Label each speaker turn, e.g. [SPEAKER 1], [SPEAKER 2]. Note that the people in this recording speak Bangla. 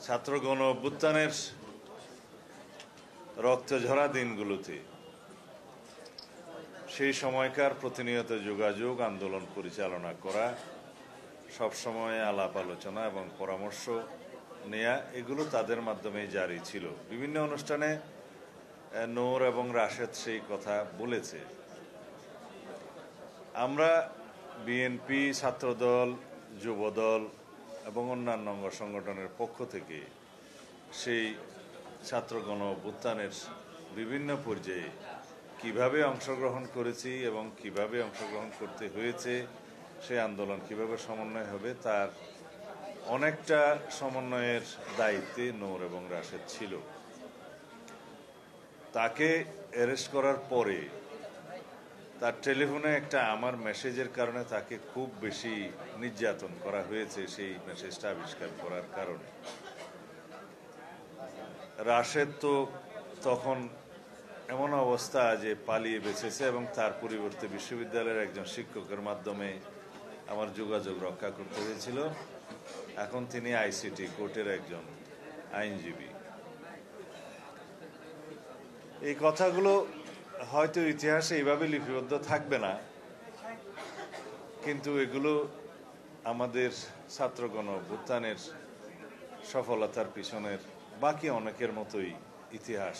[SPEAKER 1] ছাত্র গণ অভ্যুত্থানের রক্তঝরা দিনগুলোতে সেই সময়কার প্রতিনিয়ত যোগাযোগ আন্দোলন পরিচালনা করা, সবসময় আলাপ আলোচনা এবং পরামর্শ নেয়া, এগুলো তাদের মাধ্যমে জারি ছিল। বিভিন্ন অনুষ্ঠানে নূর এবং রাশেদ সেই কথা বলেছে। আমরা বিএনপি, ছাত্রদল, যুবদল এবং অন্যান্য অঙ্গ সংগঠনের পক্ষ থেকে সেই ছাত্র গণ অভ্যুত্থানের বিভিন্ন পর্যায়ে কিভাবে অংশগ্রহণ করেছি এবং কিভাবে অংশগ্রহণ করতে হয়েছে, সেই আন্দোলন কিভাবে সমন্বয় হবে, তার অনেকটা সমন্বয়ের দায়িত্বে নূর এবং রাশেদ ছিল। তাকে অ্যারেস্ট করার পরে তার টেলিফোনে একটা আমার মেসেজের কারণে তাকে খুব বেশি নির্যাতন করা হয়েছে, সেই মেসেজটা আবিষ্কার করার কারণে। রাশেদ তো তখন এমন অবস্থা যে পালিয়ে বেঁচেছে এবং তার পরিবর্তে বিশ্ববিদ্যালয়ের একজন শিক্ষকের মাধ্যমে আমার যোগাযোগ রক্ষা করতে হয়েছিল। এখন তিনি আইসিটি কোর্টের একজন আইনজীবী। এই কথাগুলো হয়তো ইতিহাসে এইভাবে লিপিবদ্ধ থাকবে না, কিন্তু এগুলো আমাদের ছাত্র গণ অভ্যুত্থানের সফলতার পিছনের বাকি অনেকের মতোই ইতিহাস।